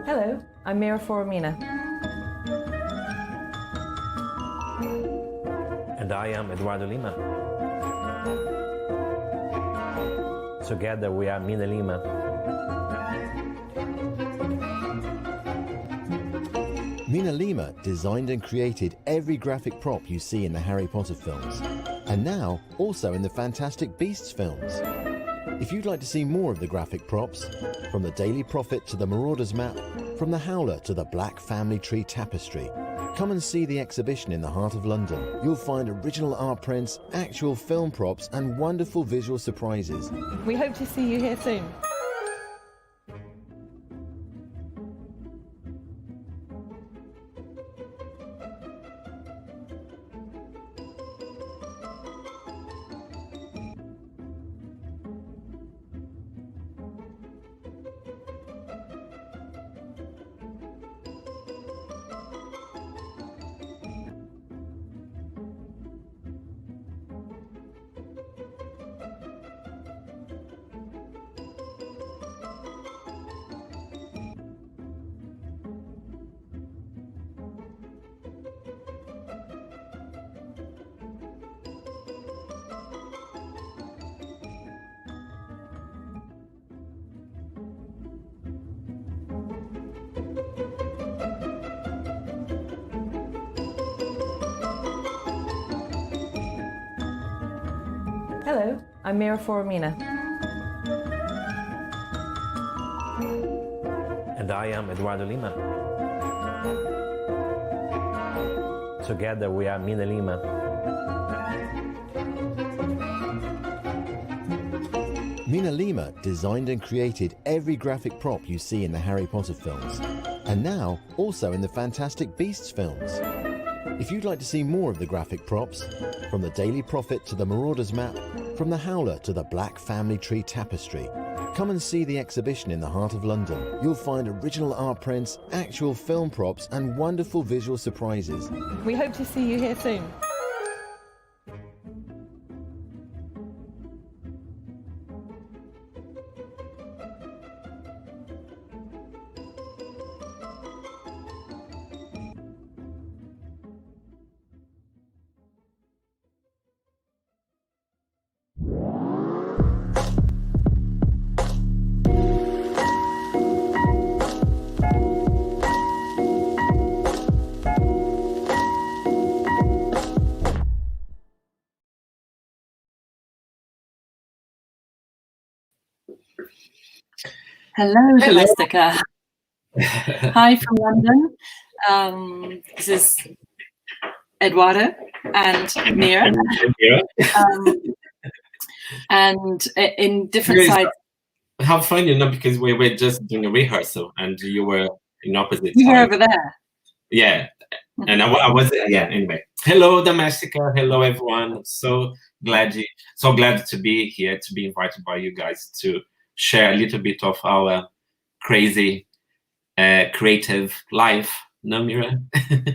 Hello, I'm Miraphora Mina. And I am Eduardo Lima. Together we are Mina Lima. Mina Lima designed and created every graphic prop you see in the Harry Potter films, and now also in the Fantastic Beasts films. If you'd like to see more of the graphic props, from the Daily Prophet to the Marauders Map, from the Howler to the Black Family Tree Tapestry, come and see the exhibition in the heart of London. You'll find original art prints, actual film props, and wonderful visual surprises. We hope to see you here soon. Hello, I'm Miraphora Mina. And I am Eduardo Lima. Together we are Mina Lima. Mina Lima designed and created every graphic prop you see in the Harry Potter films, and now also in the Fantastic Beasts films. If you'd like to see more of the graphic props, from the Daily Prophet to the Marauders Map, from the Howler to the Black Family Tree Tapestry, come and see the exhibition in the heart of London. You'll find original art prints, actual film props, and wonderful visual surprises. We hope to see you here soon. Hello, Domestika. Hi from London. This is Eduardo and Mira. And in different sides. How fun, because we were just doing a rehearsal and you were in opposite You were sides. over there. Yeah. And I was, yeah, anyway. Hello, Domestika. Hello, everyone. So glad to be here, to be invited by you guys to share a little bit of our crazy creative life. No, Mira?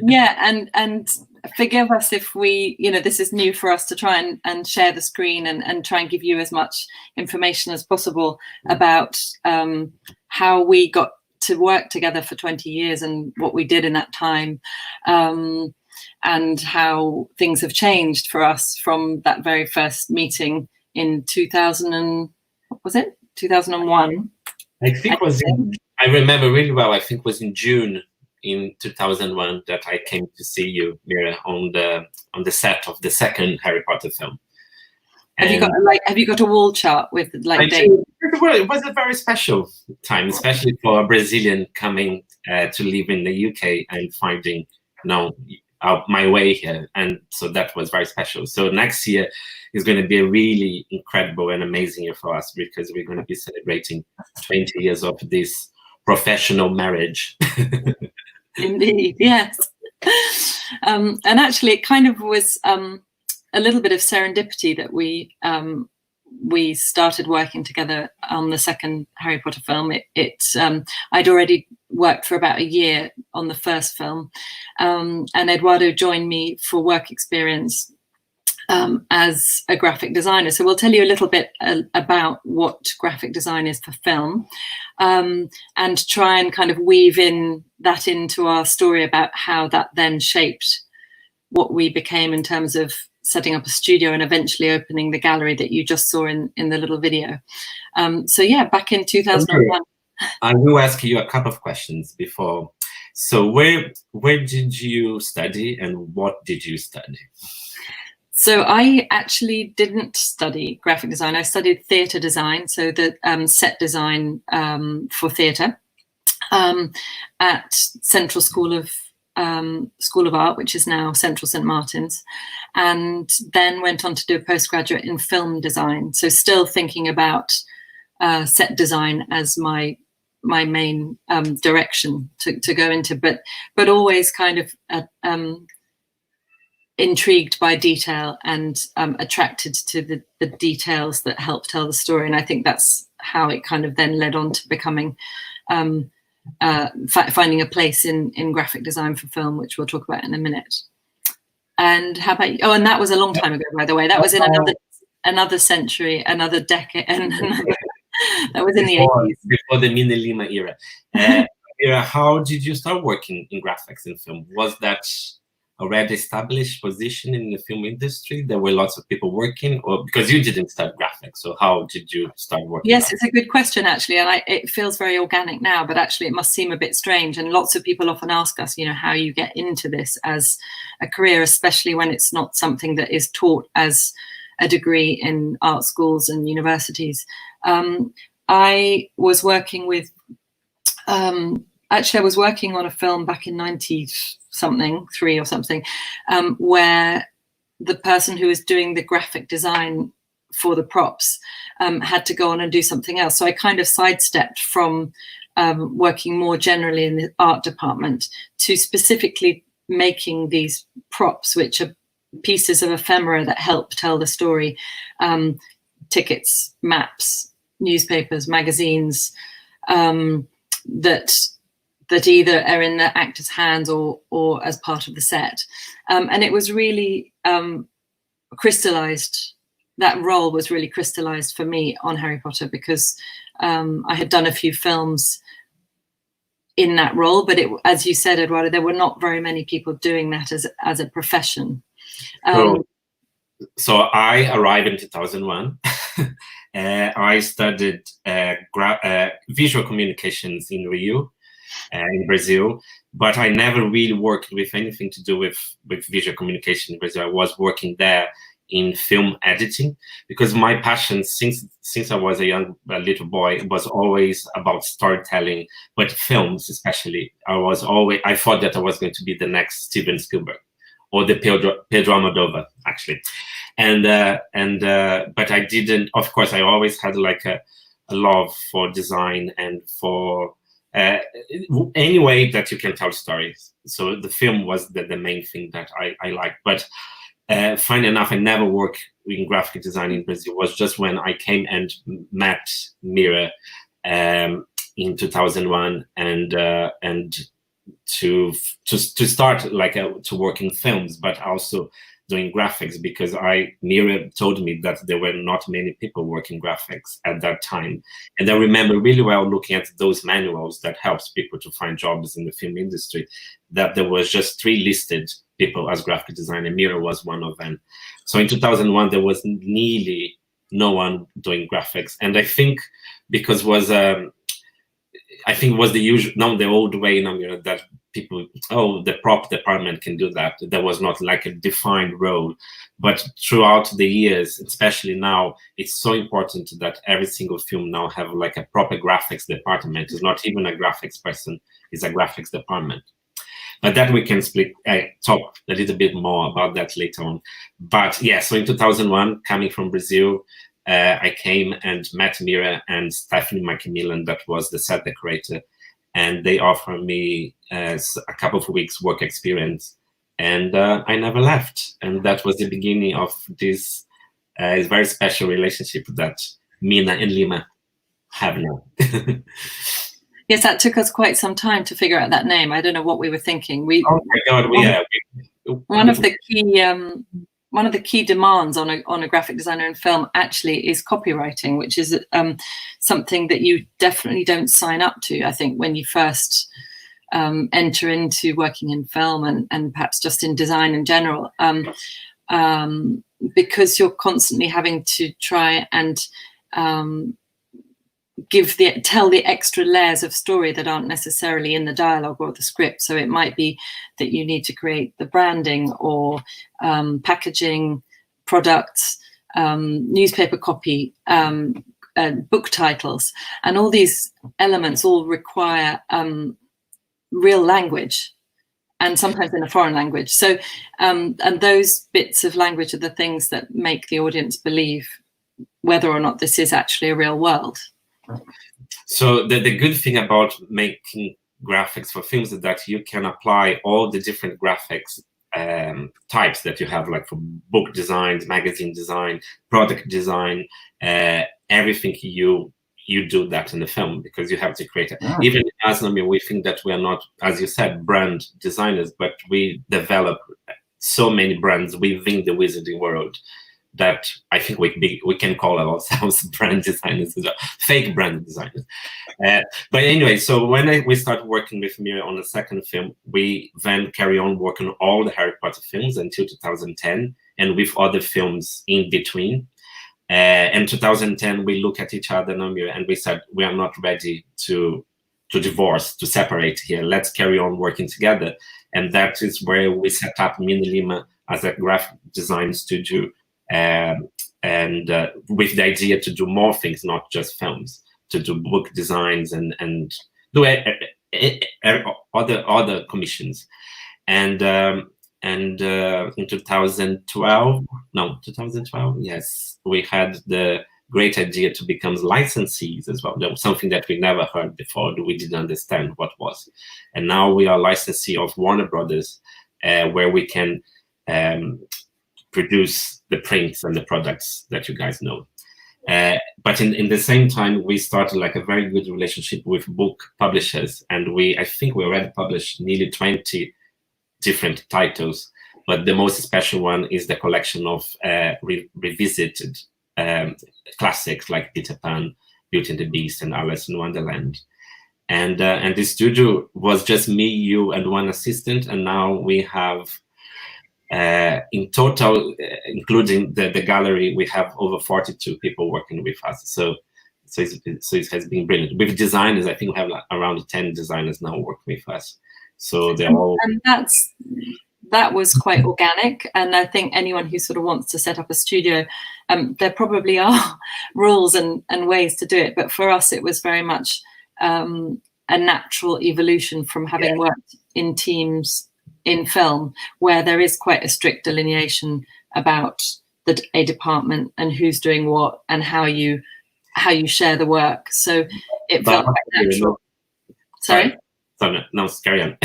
Yeah, and forgive us if we, this is new for us to try and share the screen and try and give you as much information as possible about how we got to work together for 20 years and what we did in that time, and how things have changed for us from that very first meeting in 2000 and, what was it? 2001. I think it was I remember really well, I think it was in June in 2001 that I came to see you, Mira, on the set of the second Harry Potter film. Have you got a wall chart with dates? It was a very special time, especially for a Brazilian coming to live in the UK and finding my way here, and so that was very special. So next year is going to be a really incredible and amazing year for us, because we're going to be celebrating 20 years of this professional marriage. Indeed, yes. And actually, it kind of was a little bit of serendipity that we started working together on the second Harry Potter film. I'd already worked for about a year on the first film, and Eduardo joined me for work experience as a graphic designer. So we'll tell you a little bit about what graphic design is for film, and try and kind of weave in that into our story about how that then shaped what we became in terms of setting up a studio and eventually opening the gallery that you just saw in the little video. So yeah, back in 2001. I will ask you a couple of questions before. So where did you study and what did you study? So I actually didn't study graphic design. I studied theatre design, so the set design for theatre at Central School of Art, which is now Central St Martin's, and then went on to do a postgraduate in film design. So still thinking about set design as my main direction to go into, but always kind of intrigued by detail and attracted to the details that help tell the story. And I think that's how it kind of then led on to becoming finding a place in graphic design for film, which we'll talk about in a minute. And how about you? Oh, and that was a long time ago, by the way. That was in another century, another decade, and that was in the 80s. Before the Mina Lima era. Mira, how did you start working in graphics in film? Was that already established position in the film industry? There were lots of people working, or because you didn't start graphics, so how did you start working? Yes, it's a good question actually, and it feels very organic now, but actually it must seem a bit strange. And lots of people often ask us, how you get into this as a career, especially when it's not something that is taught as a degree in art schools and universities. I was working with, actually I was working on a film back in 90-something, or something, where the person who was doing the graphic design for the props had to go on and do something else. So I kind of sidestepped from working more generally in the art department to specifically making these props, which are pieces of ephemera that help tell the story, tickets, maps, newspapers, magazines, that either are in the actor's hands or as part of the set. And it was really crystallized. That role was really crystallized for me on Harry Potter because I had done a few films in that role, but as you said, Eduardo, there were not very many people doing that as a profession. So I arrived in 2001. I studied visual communications in Rio, in Brazil, but I never really worked with anything to do with visual communication in Brazil. I was working there in film editing because my passion since I was a little boy was always about storytelling, but films especially. I thought that I was going to be the next Steven Spielberg or the Pedro Almodovar, actually. But I didn't, of course, I always had like a love for design and for any way that you can tell stories. So the film was the main thing that I liked. But funny enough, I never worked in graphic design in Brazil. It was just when I came and met Mira in 2001 and to start like to work in films, but also doing graphics, because Mira told me that there were not many people working graphics at that time. And I remember really well looking at those manuals that helps people to find jobs in the film industry, that there was just 3 listed people as graphic designer. Mira was one of them. So in 2001, there was nearly no one doing graphics. And I think because was the usual, now the old way, Mira, that people, the prop department can do that. There was not like a defined role. But throughout the years, especially now, it's so important that every single film now have like a proper graphics department. It's not even a graphics person, it's a graphics department. But that we can talk a little bit more about that later on. But yeah, so in 2001, coming from Brazil, I came and met Mira and Stephanie Macmillan, that was the set decorator, and they offered me a couple of weeks work experience, and I never left. And that was the beginning of this very special relationship that Mina and Lima have now. Yes, that took us quite some time to figure out that name. I don't know what we were thinking. Oh my God, one of the key one of the key demands on a graphic designer in film actually is copywriting, which is something that you definitely don't sign up to, I think, when you first enter into working in film and perhaps just in design in general, because you're constantly having to try and tell the extra layers of story that aren't necessarily in the dialogue or the script. So it might be that you need to create the branding or packaging, products, newspaper copy, book titles, and all these elements all require real language, and sometimes in a foreign language. So and those bits of language are the things that make the audience believe whether or not this is actually a real world. So the good thing about making graphics for films is that you can apply all the different graphics types that you have, like from book design, magazine design, product design, everything you do that in the film, because you have to create it. Even as we think that we are not, as you said, brand designers, but we develop so many brands within the wizarding world that I think we can call ourselves brand designers, fake brand designers. But anyway, so when we started working with Mira on the second film, we then carry on working on all the Harry Potter films until 2010, and with other films in between. In 2010, we look at each other and we said, we are not ready to divorce, to separate here. Let's carry on working together. And that is where we set up Mina Lima as a graphic design studio, and with the idea to do more things, not just films, to do book designs and do other commissions. And in 2012, yes, we had the great idea to become licensees as well. That was something that we never heard before. We didn't understand what was. And now we are licensee of Warner Brothers, where we can produce the prints and the products that you guys know. But in the same time, we started like a very good relationship with book publishers. And I think we already published nearly 20 different titles. But the most special one is the collection of revisited classics like Peter Pan, Beauty and the Beast, and Alice in Wonderland. And the studio was just me, you, and one assistant. And now we have, in total, including the gallery, we have over 42 people working with us. So it has been brilliant. With designers, I think we have like around 10 designers now working with us. So they're all... And that was quite organic. And I think anyone who sort of wants to set up a studio, there probably are rules and ways to do it. But for us, it was very much a natural evolution from having worked in teams in film, where there is quite a strict delineation about a department and who's doing what and how you share the work. So it felt quite natural. Sorry? No, carry on.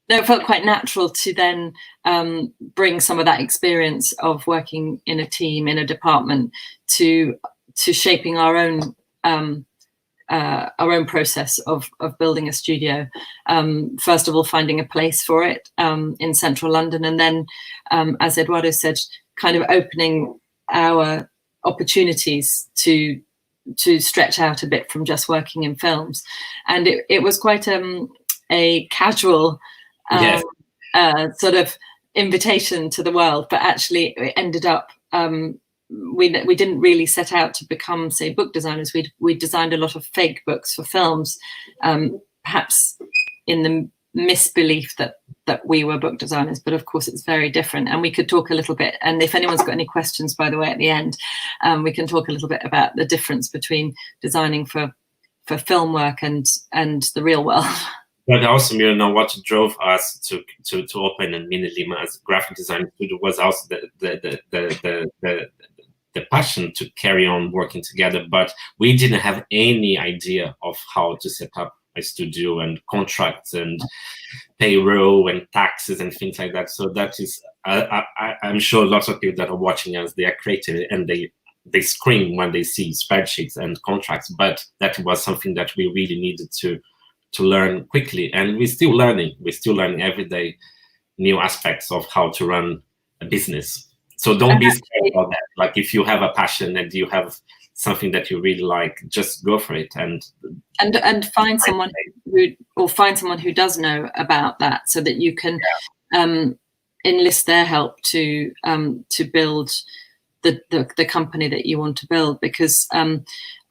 No, it felt quite natural to then bring some of that experience of working in a team, in a department, to shaping our own process of building a studio. First of all, finding a place for it in central London, and then, as Eduardo said, kind of opening our opportunities to stretch out a bit from just working in films. And it was quite a casual sort of invitation to the world, but actually it ended up we didn't really set out to become, say, book designers. We designed a lot of fake books for films, perhaps in the misbelief that we were book designers, but of course it's very different. And we could talk a little bit, and if anyone's got any questions, by the way, at the end, we can talk a little bit about the difference between designing for film work and the real world. But also, what drove us to open a Mina Lima as a graphic design studio was also the passion to carry on working together. But we didn't have any idea of how to set up a studio and contracts and payroll and taxes and things like that. So that is, I'm sure lots of people that are watching us, they are creative and they scream when they see spreadsheets and contracts. But that was something that we really needed to learn quickly, and we're still learning. We're still learning every day new aspects of how to run a business. So don't be scared about that. Like if you have a passion and you have something that you really like, just go for it and find someone who does know about that, so that you can enlist their help to build the company that you want to build, because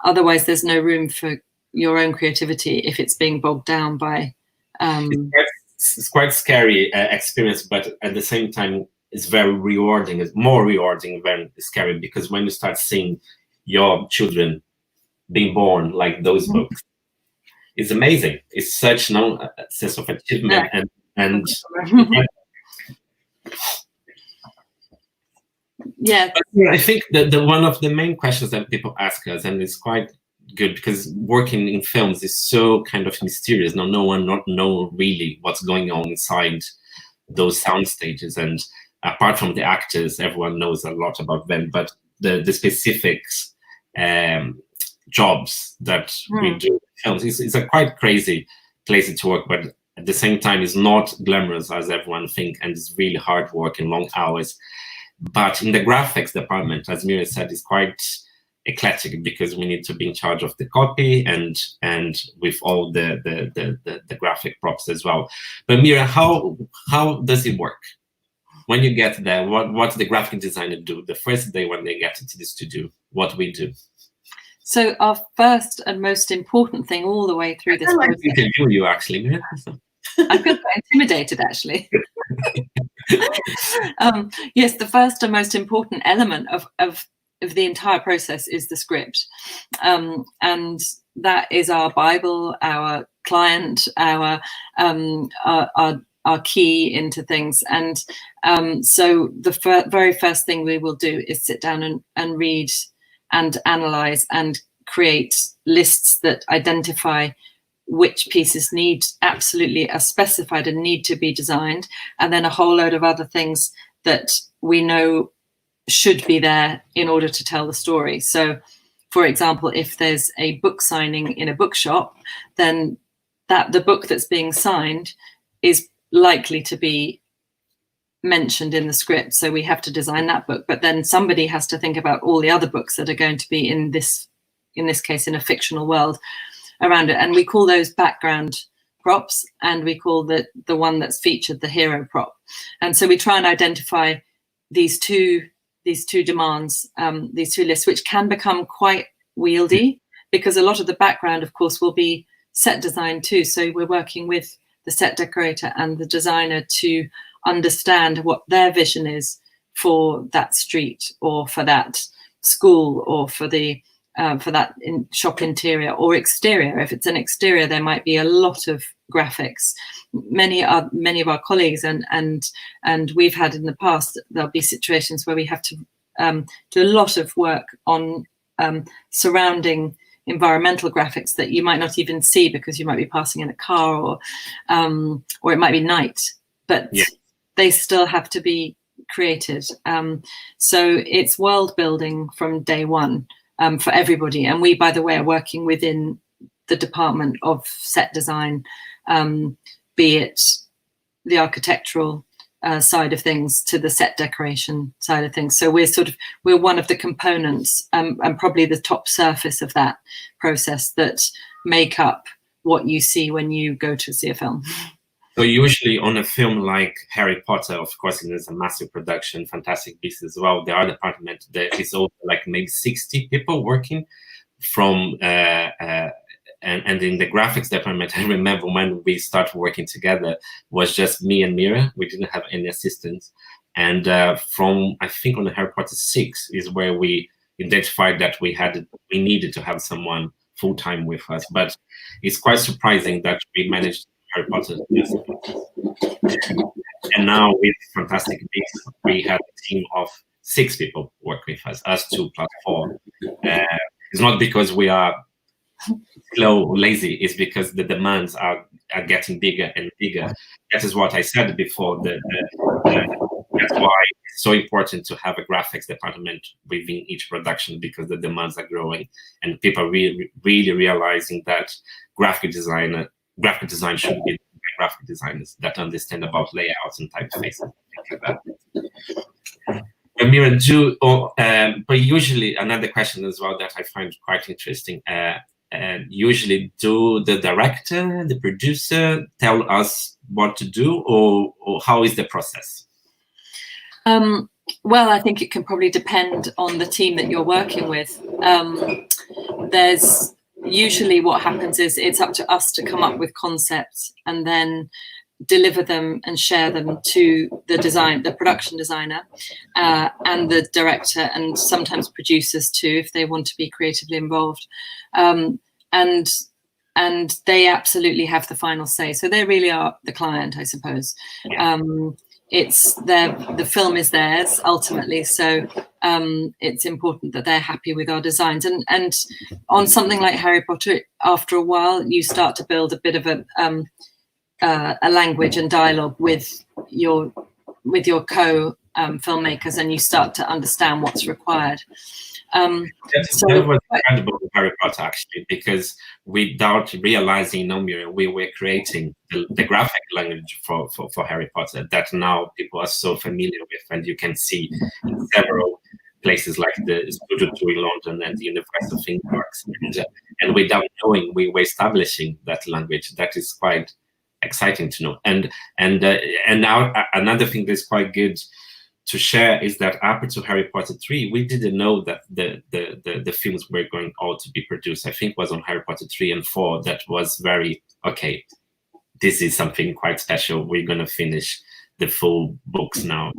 otherwise there's no room for your own creativity if it's being bogged down by it's quite scary experience, but at the same time it's very rewarding. It's more rewarding than scary, because when you start seeing your children being born like those books, it's amazing. It's such a sense of achievement. And yeah, I think that one of the main questions that people ask us, and it's quite good because working in films is so kind of mysterious. Now, no one know really what's going on inside those sound stages, and apart from the actors, everyone knows a lot about them, but the specifics jobs that we do in films is a quite crazy place to work, but at the same time it's not glamorous as everyone think, and it's really hard work and long hours. But in the graphics department, as Mira said, is quite eclectic, because we need to be in charge of the copy and with all the graphic props as well. But Mira, how does it work? When you get there, what the graphic designer do the first day when they get into the studio? What we do? So our first and most important thing all the way through this I like process. to interview you, actually, Mira. I feel quite intimidated, actually. Yes, the first and most important element of the entire process is the script, and that is our Bible, our client, our key into things. And so the very first thing we will do is sit down and read and analyze and create lists that identify which pieces absolutely are specified and need to be designed, and then a whole load of other things that we know should be there in order to tell the story. So, for example, if there's a book signing in a bookshop, then the book that's being signed is likely to be mentioned in the script. So we have to design that book, but then somebody has to think about all the other books that are going to be in this case, in a fictional world around it. And we call those background props, and we call the one that's featured the hero prop. And so we try and identify these two demands, these two lists, which can become quite wieldy, because a lot of the background, of course, will be set design too. So we're working with the set decorator and the designer to understand what their vision is for that street, or for that school, or for that shop interior or exterior. If it's an exterior, there might be a lot of graphics. Many of our colleagues and we've had in the past, there'll be situations where we have to do a lot of work on surrounding environmental graphics that you might not even see, because you might be passing in a car, or it might be night, but they still have to be created. So it's world building from day one. For everybody. And we, by the way, are working within the department of set design, be it the architectural side of things to the set decoration side of things. So we're one of the components, and probably the top surface of that process that make up what you see when you go to see a film. So usually on a film like Harry Potter, of course, it is a massive production, fantastic piece as well. The art department, there is also like maybe 60 people working from, and in the graphics department, I remember when we started working together, was just me and Mira. We didn't have any assistants. And from, I think on the Harry Potter 6 is where we identified that we needed to have someone full-time with us. But it's quite surprising that we managed Harry Potter. And now with Fantastic Beasts, we have a team of 6 people work with us 2 plus 4. It's not because we are slow, lazy, it's because the demands are getting bigger and bigger. That is what I said before. That's why it's so important to have a graphics department within each production, because the demands are growing and people really realizing that graphic design should be graphic designers that understand about layouts and typefaces, things like that. Mira, but usually another question as well that I find quite interesting. Usually, do the director, the producer, tell us what to do, or how is the process? Well, I think it can probably depend on the team that you're working with. There's usually what happens is it's up to us to come up with concepts and then deliver them and share them to the production designer, and the director, and sometimes producers too, if they want to be creatively involved. And they absolutely have the final say. So they really are the client, I suppose. Yeah. It's the film is theirs ultimately. So it's important that they're happy with our designs. And on something like Harry Potter, after a while, you start to build a bit of a language and dialogue with your filmmakers, and you start to understand what's required. That was incredible with Harry Potter, actually, because without realizing, Mira, we were creating the graphic language for Harry Potter that now people are so familiar with, and you can see in several places like the Studio 2 in London and the Universal Theme Parks. And without knowing, we were establishing that language. That is quite exciting to know. And now another thing that's quite good to share is that up to Harry Potter 3, we didn't know that the films were going all to be produced. I think it was on Harry Potter 3 and 4 that was very, okay, this is something quite special. We're going to finish the full books now.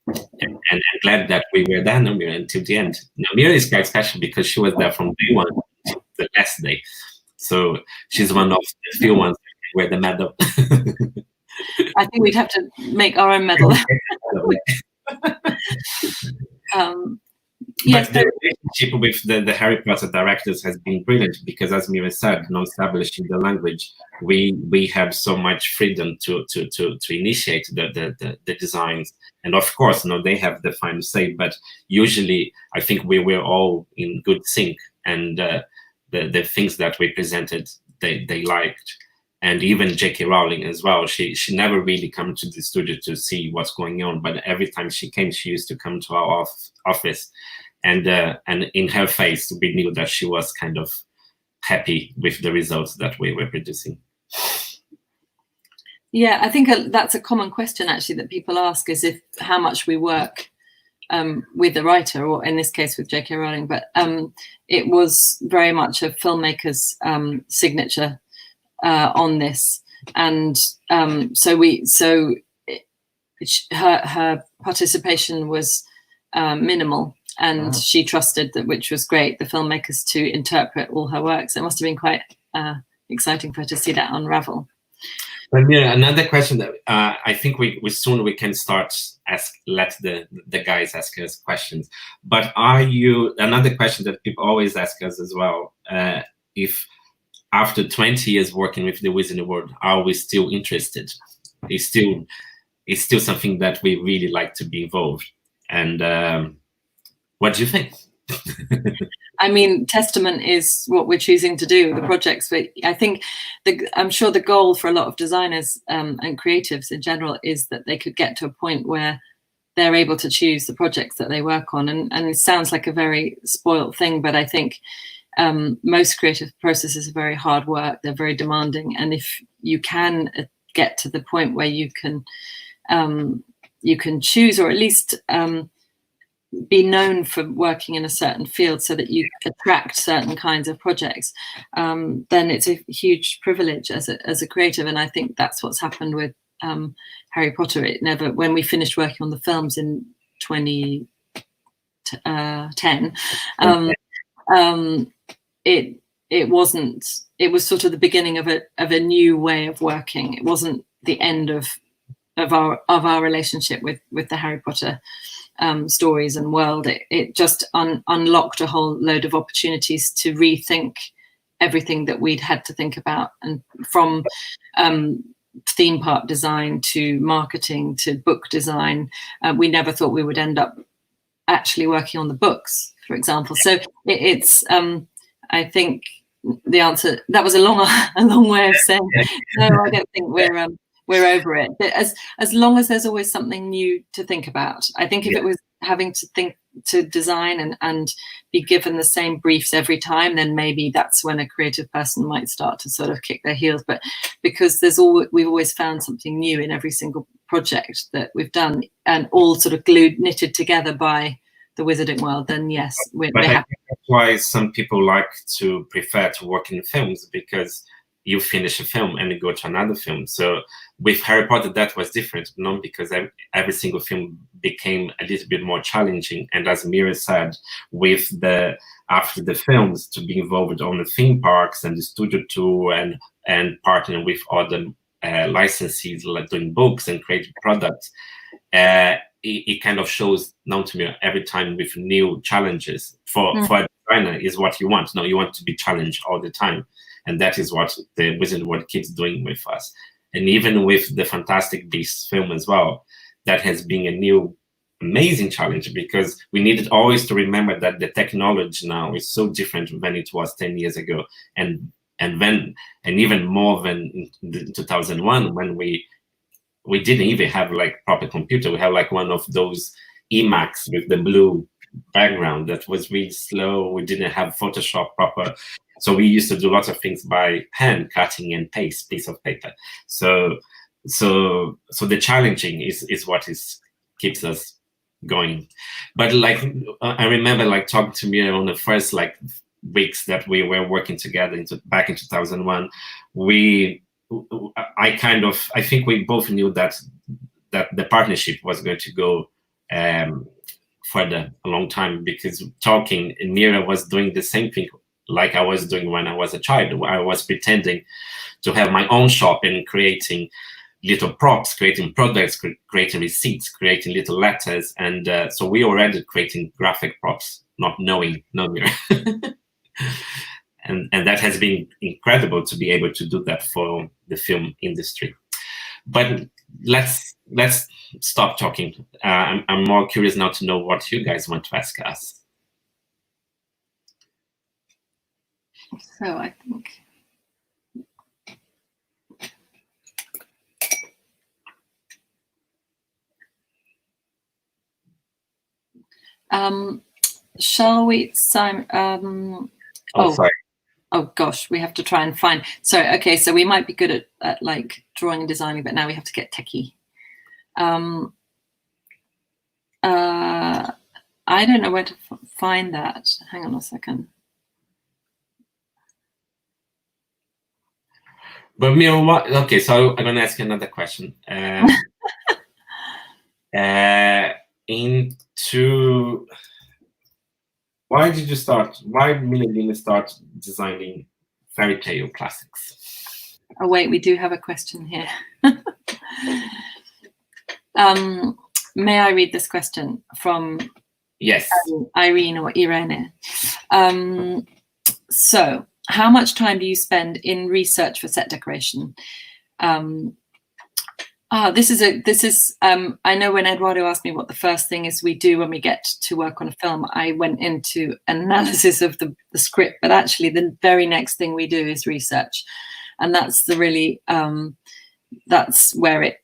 And I'm glad that we were there, Mira, until the end. Mira is quite special because she was there from day one to the last day. So she's one of the few ones that wear the medal. I think we'd have to make our own medal. But the relationship with the Harry Potter directors has been brilliant because, as Mira said, establishing the language, we have so much freedom to initiate the designs, and of course, they have the final say. But usually, I think we were all in good sync, and the things that we presented, they liked. And even J.K. Rowling as well. She never really come to the studio to see what's going on, but every time she came, she used to come to our office, and in her face, we knew that she was kind of happy with the results that we were producing. Yeah, I think that's a common question actually that people ask, is how much we work with the writer, or in this case with J.K. Rowling. But it was very much a filmmaker's signature on this, and her participation was minimal, and she trusted that, which was great, the filmmakers to interpret all her works. It must have been quite exciting for her to see that unravel. But yeah, another question that I think we soon can start let the guys ask us questions. But another question that people always ask us as well, if after 20 years working with the Wizarding World, are we still interested? It's still something that we really like to be involved. And what do you think? I mean, testament is what we're choosing to do with the projects. But I think I'm sure the goal for a lot of designers and creatives in general is that they could get to a point where they're able to choose the projects that they work on. And it sounds like a very spoiled thing, but I think most creative processes are very hard work. They're very demanding. And if you can get to the point where you can choose, or at least be known for working in a certain field so that you attract certain kinds of projects, then it's a huge privilege as a creative. And I think that's what's happened with Harry Potter. When we finished working on the films in 2010, it was sort of the beginning of a new way of working. It wasn't the end of our relationship with the Harry Potter stories and world. It just unlocked a whole load of opportunities to rethink everything that we'd had to think about, and from theme park design to marketing to book design. We never thought we would end up actually working on the books, for example. So it's I think the answer, that was a long way of saying no. I don't think we're over it. But as long as there's always something new to think about. I think if it was having to think to design and be given the same briefs every time, then maybe that's when a creative person might start to sort of kick their heels. But because we've always found something new in every single project that we've done, and all sort of knitted together by the wizarding world, then yes, we're happy. That's why some people like to prefer to work in films, because you finish a film and you go to another film. So with Harry Potter, that was different, not because every single film became a little bit more challenging. And as Mira said, after the films, to be involved on the theme parks and the studio tour and partnering with other licensees, like doing books and creative products, it kind of shows now to me every time with new challenges. For a designer is what you want. No, you want to be challenged all the time. And that is what the Wizard World keeps doing with us. And even with the Fantastic Beasts film as well, that has been a new, amazing challenge, because we needed always to remember that the technology now is so different than it was 10 years ago. And even more than in 2001, when we didn't even have like proper computer. We have like one of those Emacs with the blue background that was really slow. We didn't have Photoshop proper. So we used to do lots of things by hand, cutting and paste piece of paper. So the challenging is what keeps us going. But like I remember like talking to Mira on the first like weeks that we were working together back in 2001. I think we both knew that the partnership was going to go further a long time, because talking, Mira was doing the same thing like I was doing when I was a child. I was pretending to have my own shop and creating little props, creating products, creating receipts, creating little letters. And so we already creating graphic props, not knowing Mira. And that has been incredible to be able to do that for the film industry. But let's stop talking. I'm more curious now to know what you guys want to ask us. So I think shall we, Simon? Sorry. Oh gosh, we have to try and find. Sorry, okay, so we might be good at like drawing and designing, but now we have to get techie. I don't know where to find that. Hang on a second. But Mira, okay, so I'm gonna ask you another question. Why did you start? Why MinaLima start designing fairy tale classics? Oh wait, we do have a question here. May I read this question from Irene or Irene? So, how much time do you spend in research for set decoration? This is I know when Eduardo asked me what the first thing is we do when we get to work on a film, I went into an analysis of the script, but actually the very next thing we do is research. And that's the really, that's where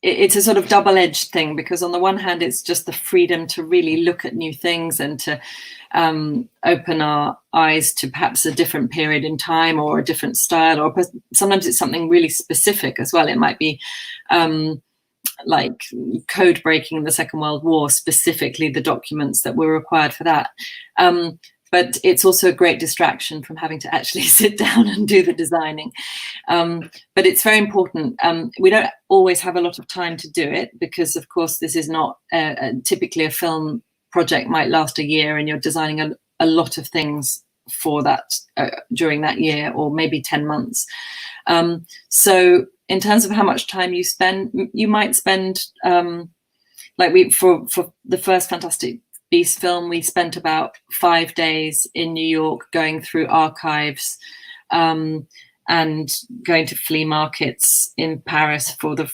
it's a sort of double-edged thing, because on the one hand, it's just the freedom to really look at new things and to open our eyes to perhaps a different period in time or a different style, or sometimes it's something really specific as well. It might be like code breaking in the Second World War, specifically the documents that were required for that. But it's also a great distraction from having to actually sit down and do the designing. But it's very important. We don't always have a lot of time to do it, because of course this is not typically a film project might last a year and you're designing a lot of things for that during that year, or maybe 10 months. So in terms of how much time you spend, you might spend like for the first Fantastic Beast film, we spent about 5 days in New York going through archives and going to flea markets in Paris for the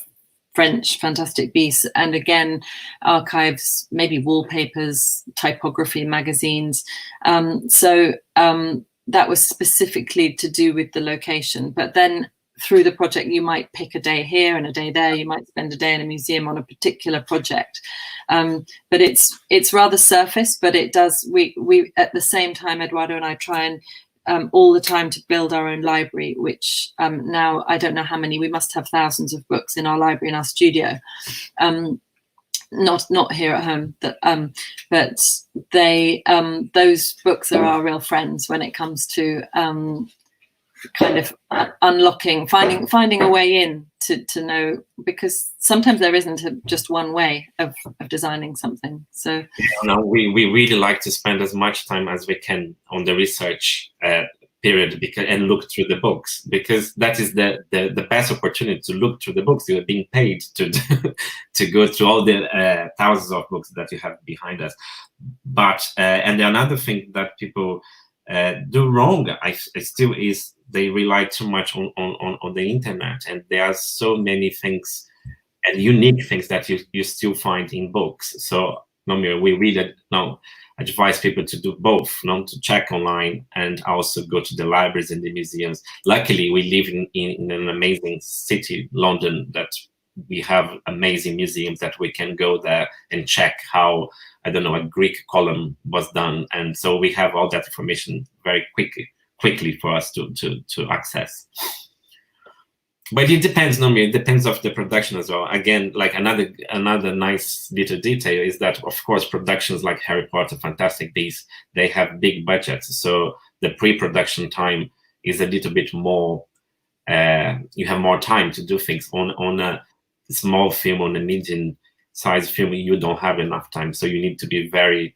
French Fantastic Beasts, and again archives, maybe wallpapers, typography, magazines. So that was specifically to do with the location. But then through the project, you might pick a day here and a day there. You might spend a day in a museum on a particular project, but it's rather surface. But it does. We at the same time, Eduardo and I try and all the time to build our own library. Which now I don't know how many. We must have thousands of books in our library in our studio. Not here at home, but they those books are our real friends when it comes to kind of unlocking, finding a way in to know, because sometimes there isn't just one way of designing something. So we really like to spend as much time as we can on the research period, and look through the books, because that is the best opportunity to look through the books. You are being paid to to go through all the thousands of books that you have behind us. But and another thing that people do wrong, I still, is they rely too much on the internet, and there are so many things and unique things that you still find in books. So we really advise people to do both, to check online and also go to the libraries and the museums. Luckily, we live in an amazing city, London, that we have amazing museums that we can go there and check how, I don't know, a Greek column was done. And so we have all that information very quickly for us to access. But it depends, it depends of the production as well. Again, like another nice little detail is that, of course, productions like Harry Potter, Fantastic Beasts, they have big budgets. So the pre-production time is a little bit more, you have more time to do things. On a small film, on a medium-sized film, you don't have enough time. So you need to be very,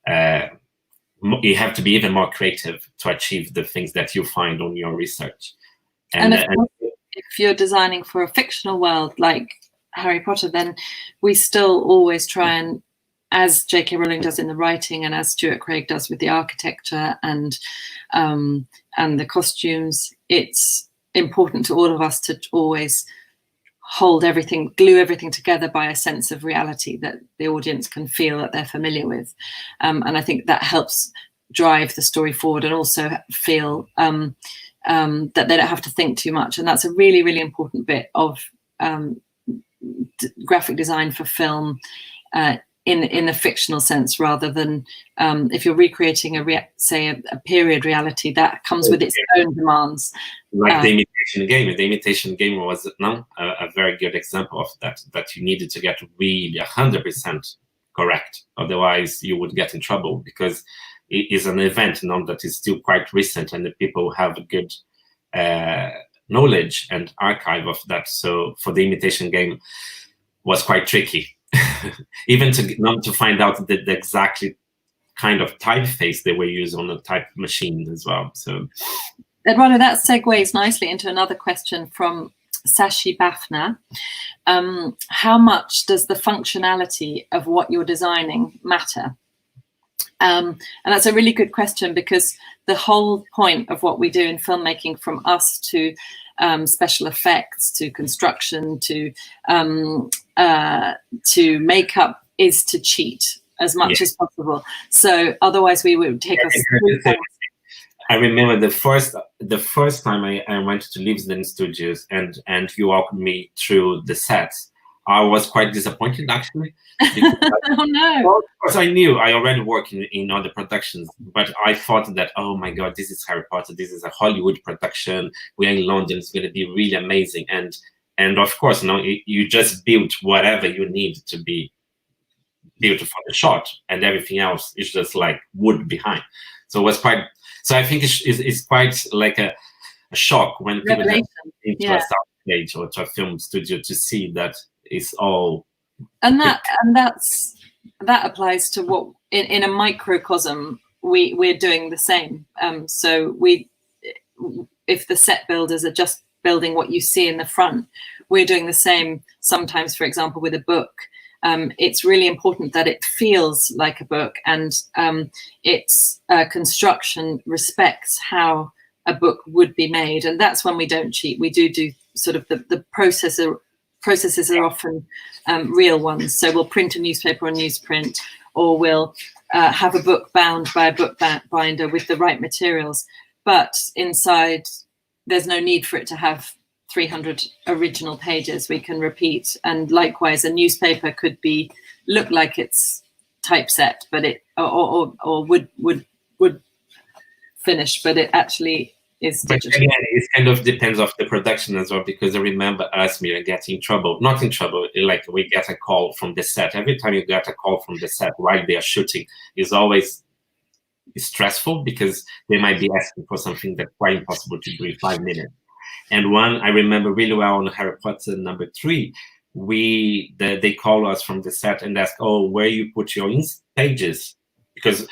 you have to be even more creative to achieve the things that you find on your research. And if you're designing for a fictional world like Harry Potter, then we still always try and, as J.K. Rowling does in the writing and as Stuart Craig does with the architecture and the costumes, it's important to all of us to always hold everything, glue everything together by a sense of reality that the audience can feel that they're familiar with. And I think that helps drive the story forward, and also feel that they don't have to think too much. And that's a really, really important bit of graphic design for film in the fictional sense, rather than if you're recreating a period reality that comes with its own demands. Like the Imitation Game. The Imitation Game was a very good example of that you needed to get really 100% correct. Otherwise, you would get in trouble, because it is an event that is still quite recent, and the people have a good knowledge and archive of that. So for the Imitation Game was quite tricky, even to find out the exactly kind of typeface they were using on a type machine as well. So Eduardo, that segues nicely into another question from Sashi Bafna. How much does the functionality of what you're designing matter? And that's a really good question, because the whole point of what we do in filmmaking, from us to special effects, to construction, to makeup, is to cheat as much as possible. So otherwise we would take us through. I remember the first time I went to Livesden Studios and you walked me through the sets. I was quite disappointed, actually. Oh no! Well, of course, I knew I already worked in other productions, but I thought that, oh my God, this is Harry Potter. This is a Hollywood production. We're in London. It's going to be really amazing. And of course, you just built whatever you need to be beautiful for the shot, and everything else is just like wood behind. So it was quite. So I think it's quite like a shock when people get into a sound stage or to a film studio to see that it's all. And that applies to what in a microcosm we're doing the same. So if the set builders are just building what you see in the front, we're doing the same sometimes. For example, with a book, it's really important that it feels like a book, and its construction respects how a book would be made. And that's when we don't cheat. We do sort of the processes are often real ones. So we'll print a newspaper or newsprint, or we'll have a book bound by a book binder with the right materials. But inside, there's no need for it to have 300 original pages we can repeat, and likewise a newspaper could look like it's typeset, but it or would finish, but it actually is digital. But again, it kind of depends of the production as well, because I remember us, Mira, getting in trouble. Not in trouble, like we get a call from the set. Every time you get a call from the set while they are shooting, is always stressful, because they might be asking for something that's quite impossible to do in 5 minutes. And one I remember really well on Harry Potter #3, they call us from the set and ask, oh, where you put your pages? Because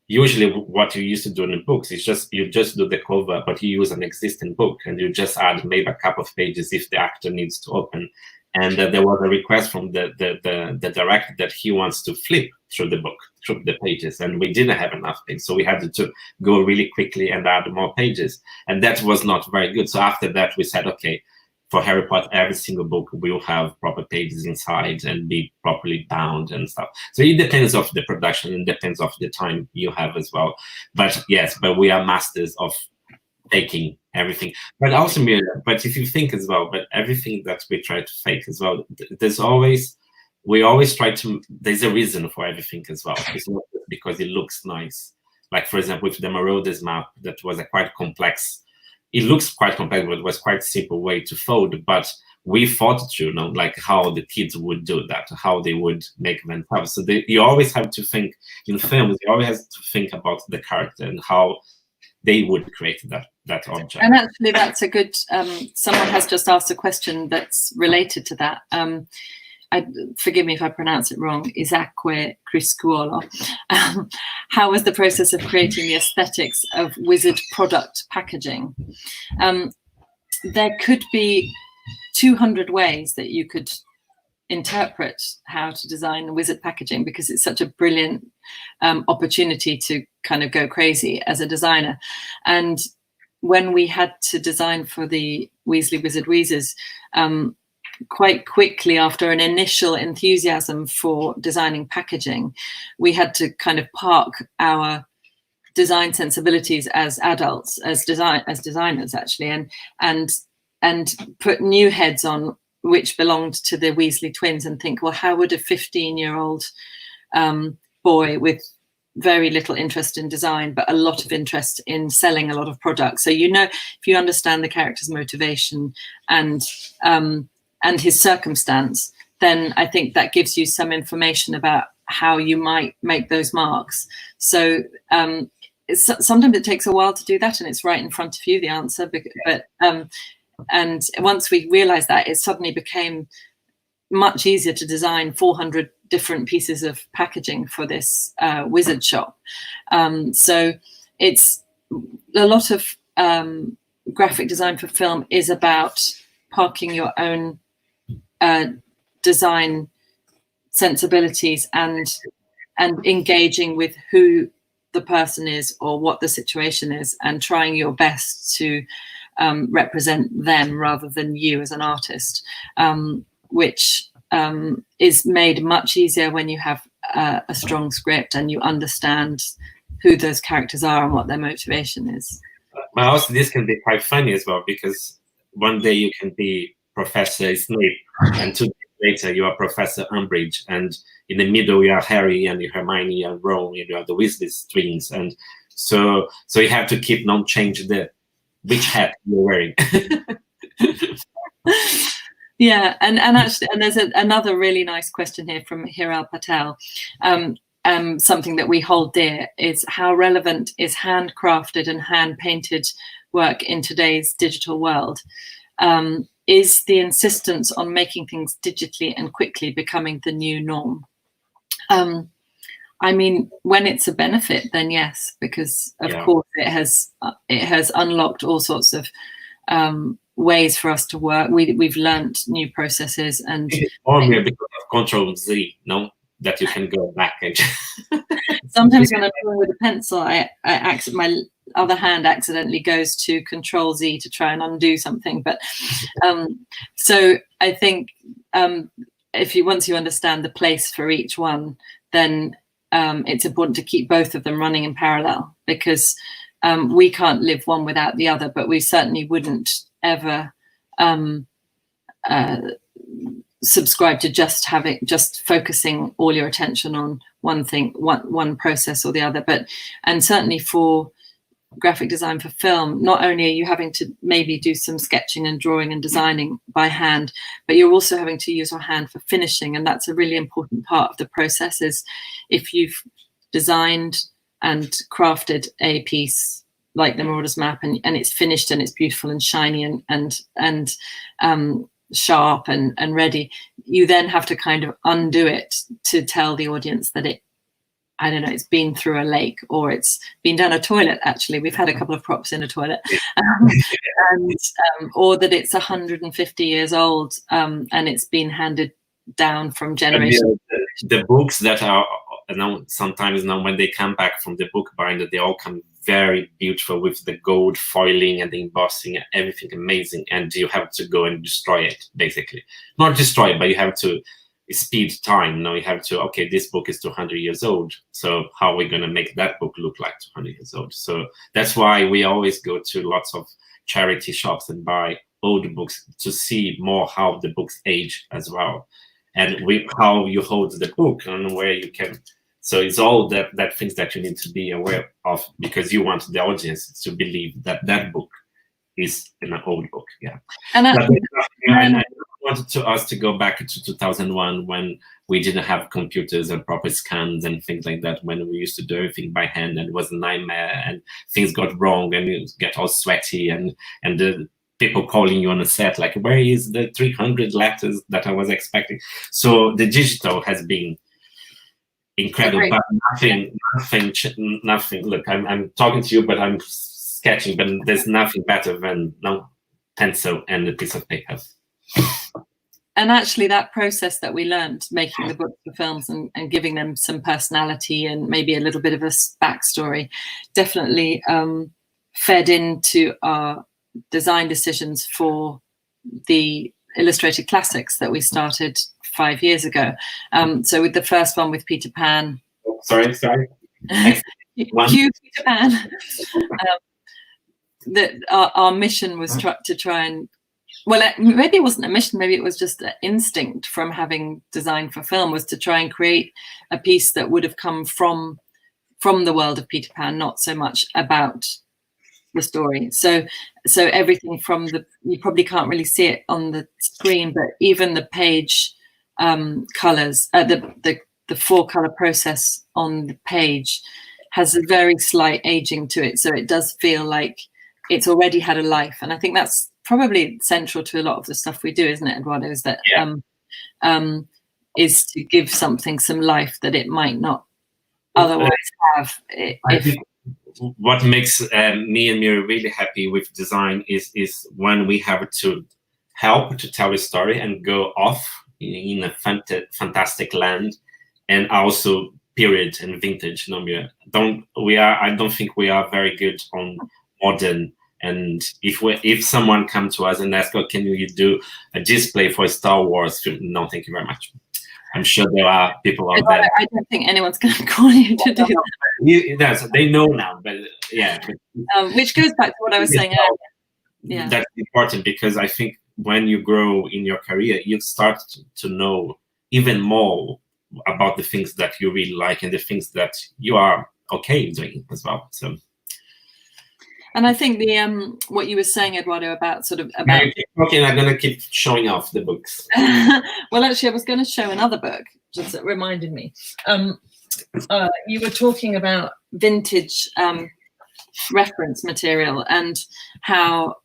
usually what you used to do in the books is you just do the cover, but you use an existing book and you just add maybe a couple of pages if the actor needs to open. And there was a request from the director that he wants to flip through the book, through the pages, and we didn't have enough pages, so we had to go really quickly and add more pages, and that was not very good. So after that, we said, okay, for Harry Potter, every single book will have proper pages inside and be properly bound and stuff. So it depends of the production and depends of the time you have as well. But yes, but we are masters of faking everything. But also, but if you think as well, but everything that we try to fake as well, we always try to, there's a reason for everything as well. It's not just because it looks nice. Like, for example, with the Marauders Map, that was a quite complex, it looks quite complex, but it was quite simple way to fold. But we thought through, like how the kids would do that, how they would make them up. So you always have to think in films. You always have to think about the character and how they would create that object. And actually, that's a good. Someone has just asked a question that's related to that. Forgive me if I pronounce it wrong. Isacque Criscuolo. How was the process of creating the aesthetics of wizard product packaging? There could be 200 ways that you could interpret how to design wizard packaging, because it's such a brilliant opportunity to kind of go crazy as a designer. And when we had to design for the Weasley Wizard Wheezers, quite quickly after an initial enthusiasm for designing packaging, we had to kind of park our design sensibilities as adults, as designers actually, and put new heads on which belonged to the Weasley twins, and think, well, how would a 15-year-old boy with very little interest in design but a lot of interest in selling a lot of products? So, if you understand the character's motivation and his circumstance, then I think that gives you some information about how you might make those marks. So sometimes it takes a while to do that, and it's right in front of you, the answer. But and once we realized that, it suddenly became much easier to design 400 different pieces of packaging for this wizard shop. So it's a lot of graphic design for film is about parking your own design sensibilities and engaging with who the person is or what the situation is, and trying your best to represent them rather than you as an artist, which is made much easier when you have a strong script and you understand who those characters are and what their motivation is. But also this can be quite funny as well, because one day you can be Professor Snape, and 2 days later you are Professor Umbridge, and in the middle you are Harry and Hermione and Ron, and you are the Weasley twins, and so you have to keep not change which hat you're wearing. Yeah, and actually, and there's another really nice question here from Hiral Patel. Something that we hold dear is, how relevant is handcrafted and hand-painted work in today's digital world? Is the insistence on making things digitally and quickly becoming the new norm? I mean, when it's a benefit, then yes, because of course it has unlocked all sorts of ways for us to work. We've learned new processes, and only because of Control-Z, no, that you can go back and sometimes when I'm drawing with a pencil, my other hand accidentally goes to Control-Z to try and undo something. But so I think once you understand the place for each one, then it's important to keep both of them running in parallel, because we can't live one without the other, but we certainly wouldn't ever subscribe to just focusing all your attention on one thing, one process or the other. And certainly for graphic design for film, not only are you having to maybe do some sketching and drawing and designing by hand, but you're also having to use your hand for finishing. And that's a really important part of the process, is if you've designed and crafted a piece like the Marauders Map, and it's finished and it's beautiful and shiny and sharp and ready, you then have to kind of undo it to tell the audience that it's been through a lake, or it's been down a toilet. Actually, we've had a couple of props in a toilet, or that it's 150 years old, and it's been handed down from generation. The books that are sometimes when they come back from the book binder, they all come very beautiful with the gold foiling and the embossing and everything amazing, and you have to go and destroy it, basically. Not destroy it, but you have to speed time. Now you have to, okay, this book is 200 years old, so how are we going to make that book look like 200 years old? So that's why we always go to lots of charity shops and buy old books to see more how the books age as well, and how you hold the book and where you can. So it's all that things that you need to be aware of, because you want the audience to believe that book is an old book. Yeah. And I wanted us to go back to 2001, when we didn't have computers and proper scans and things like that, when we used to do everything by hand, and it was a nightmare, and things got wrong and you get all sweaty, and the people calling you on a set like, where is the 300 letters that I was expecting? So the digital has been incredible, but nothing. Look, I'm talking to you, but I'm sketching, but there's nothing better than pencil and a piece of paper. And actually, that process that we learned making the books for films and giving them some personality and maybe a little bit of a backstory definitely fed into our design decisions for the illustrated classics that we started 5 years ago. So with the first one with Peter Pan. Sorry. Cue Peter Pan. That our mission was to try and, well, maybe it wasn't a mission, maybe it was just an instinct from having designed for film, was to try and create a piece that would have come from the world of Peter Pan, not so much about the story. So everything from you probably can't really see it on the screen, but even the page colors, the 4-color process on the page has a very slight aging to it. So it does feel like it's already had a life. And I think that's probably central to a lot of the stuff we do, isn't it, Eduardo? Is that is to give something some life that it might not otherwise have. I think what makes me and Mira really happy with design is when we have to help to tell a story and go off in a fantastic land, and also period and vintage. No, I don't think we are very good on modern. And if someone comes to us and asks, "Oh, can you do a display for a Star Wars film?" No, thank you very much. I'm sure there are people out there. I don't think anyone's going to call you to do that. They know now, but yeah. Which goes back to what I was saying earlier. Yeah, that's important, because I think when you grow in your career, you start to know even more about the things that you really like and the things that you are okay doing as well. So. And I think the what you were saying, Eduardo, about Okay, I'm gonna keep showing off the books. Well, actually, I was going to show another book. Just reminded me. You were talking about vintage reference material and how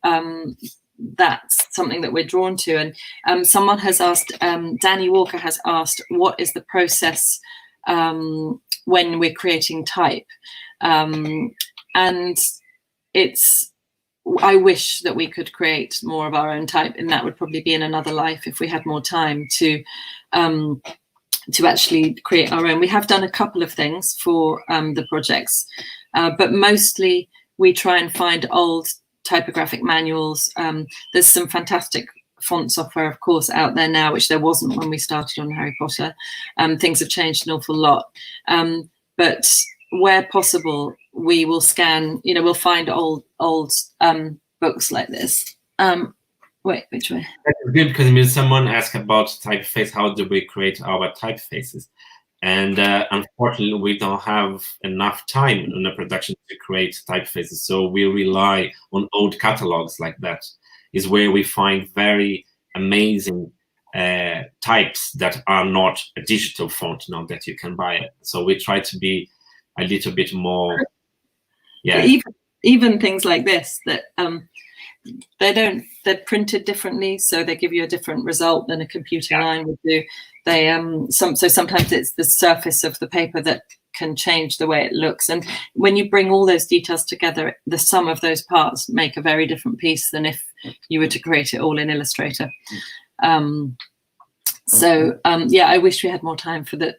that's something that we're drawn to. And someone has asked, Danny Walker has asked, what is the process when we're creating type? And I wish that we could create more of our own type, and that would probably be in another life if we had more time to actually create our own. We have done a couple of things for the projects, but mostly we try and find old typographic manuals. There's some fantastic font software, of course, out there now, which there wasn't when we started on Harry Potter. Things have changed an awful lot, but where possible, we will scan, we'll find old books like this. Wait, which way? That's good, because I mean, someone asked about typeface. How do we create our typefaces? And unfortunately, we don't have enough time in the production to create typefaces. So we rely on old catalogs like that. Is where we find very amazing types that are not a digital font now that you can buy it. So we try to be a little bit more, yeah. Even things like this that they're printed differently, so they give you a different result than a computer line would do. They so sometimes it's the surface of the paper that can change the way it looks, and when you bring all those details together, the sum of those parts make a very different piece than if you were to create it all in Illustrator. Yeah, I wish we had more time for the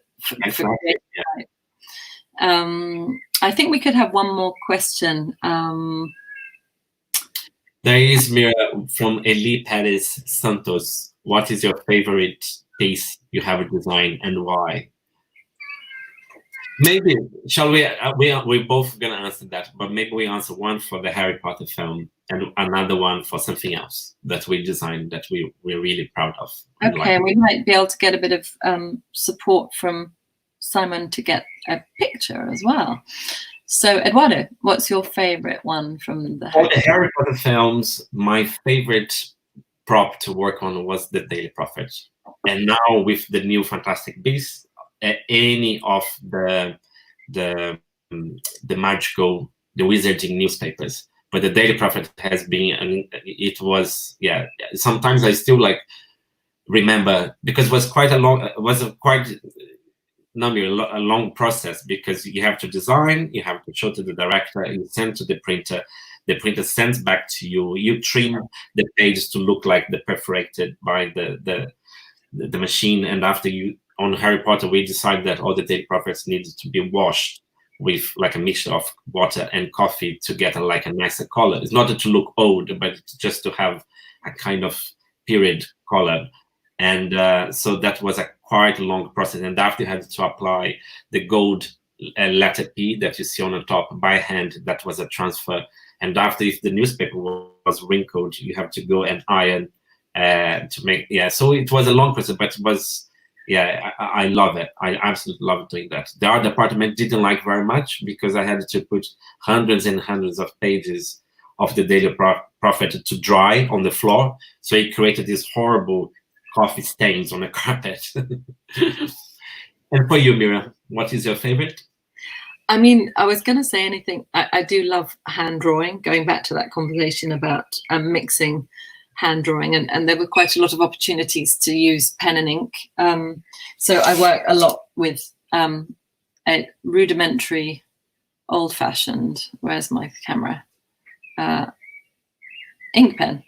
I think we could have one more question. There is Mira from Eli Perez Santos. What is your favorite piece you have designed and why? Maybe, shall we, we're both gonna answer that, but maybe we answer one for the Harry Potter film and another one for something else that we designed that we're really proud of. Okay, we might be able to get a bit of support from Simon to get a picture as well. So, Eduardo, what's your favorite one from the Harry Potter films? My favorite prop to work on was the Daily Prophet. And now with the new Fantastic Beasts, any of the magical, the wizarding newspapers. But the Daily Prophet has been, and it was, yeah, sometimes I still like remember, because it was quite a long, a long process, because you have to design, you have to show to the director, you send to the printer sends back to you, you trim the pages to look like they're perforated by the machine, and after you, on Harry Potter, we decided that all the Daily Prophets needed to be washed with like a mixture of water and coffee to get like a nicer color. It's not to look old, but just to have a kind of period color. And so that was a quite long process. And after you had to apply the gold letter P that you see on the top by hand, that was a transfer. And after, if the newspaper was wrinkled, you have to go and iron to make, yeah. So it was a long process, but it was, yeah, I love it. I absolutely love doing that. The art department didn't like very much because I had to put hundreds and hundreds of pages of the Daily Prophet to dry on the floor. So it created these horrible coffee stains on the carpet. And for you, Mira, what is your favorite? I mean, I was going to say anything. I do love hand drawing, going back to that conversation about mixing hand drawing, and there were quite a lot of opportunities to use pen and ink. So I work a lot with a rudimentary, old-fashioned, where's my camera? Ink pen.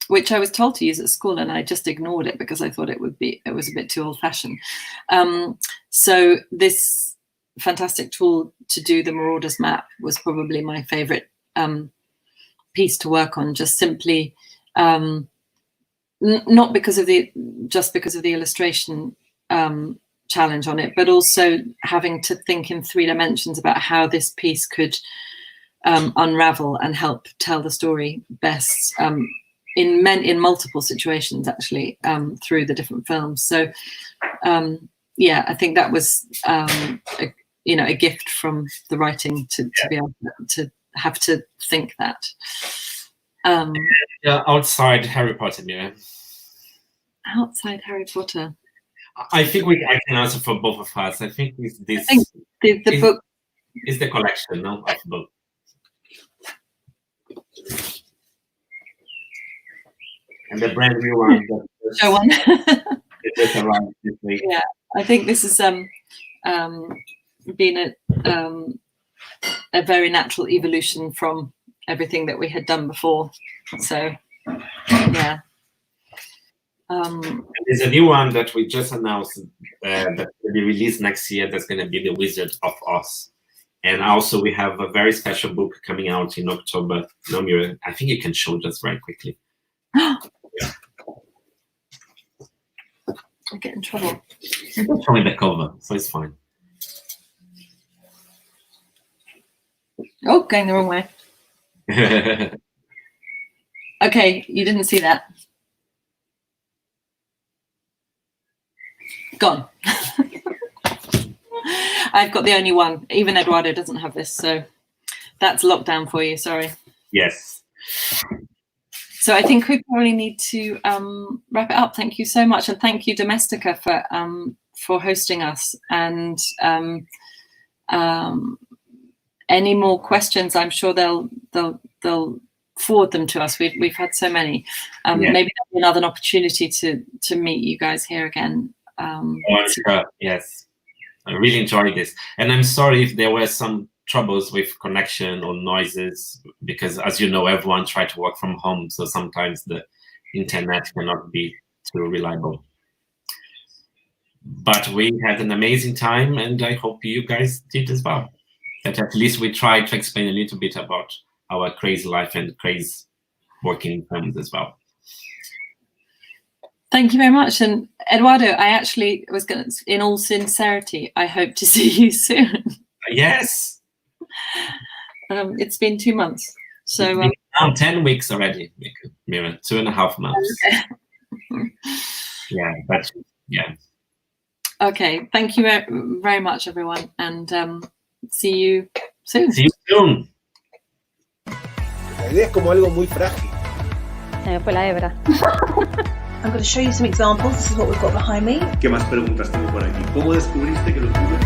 Which I was told to use at school, and I just ignored it because I thought it was a bit too old-fashioned. So this fantastic tool to do the Marauders Map was probably my favorite piece to work on, just simply not because of the illustration challenge on it, but also having to think in 3 dimensions about how this piece could unravel and help tell the story best. In multiple situations, actually, through the different films. So, yeah, I think that was, a gift from the writing to be able to have to think that. Outside Harry Potter, yeah. Outside Harry Potter. I think I can answer for both of us. I think this. I think the book is the collection, no, of books. And the brand new one. Show one. It just arrived this week. Yeah, I think this has been a very natural evolution from everything that we had done before. So, yeah. There's a new one that we just announced that will be released next year. That's going to be The Wizard of Oz. And also we have a very special book coming out in October. No, Mira, I think you can show just very quickly. I get in trouble. I'm showing the cover, so it's fine. Oh, going the wrong way. Okay, you didn't see that. Gone. I've got the only one. Even Eduardo doesn't have this, so that's lockdown for you. Sorry. Yes. So I think we probably need to wrap it up. Thank you so much, and thank you, Domestika, for hosting us. And any more questions, I'm sure they'll forward them to us. We've had so many. Maybe there'll be another opportunity to meet you guys here again. Yes, I really enjoyed this, and I'm sorry if there were some troubles with connection or noises, because as you know, everyone tried to work from home, so sometimes the internet cannot be too reliable. But we had an amazing time, and I hope you guys did as well. That at least we tried to explain a little bit about our crazy life and crazy working in films as well. Thank you very much. And Eduardo, I actually was going to, in all sincerity, I hope to see you soon. Yes. It's been 2 months. So it's been 10 weeks already, Mira, 2.5 months. Okay. Yeah, but yeah. Okay, thank you very much, everyone, and see you soon. See you soon. La idea es como algo muy frágil. Se me fue la hebra. I'm going to show you some examples. This is what we've got behind me. ¿Qué más preguntas tengo por aquí? ¿Cómo descubriste que los libros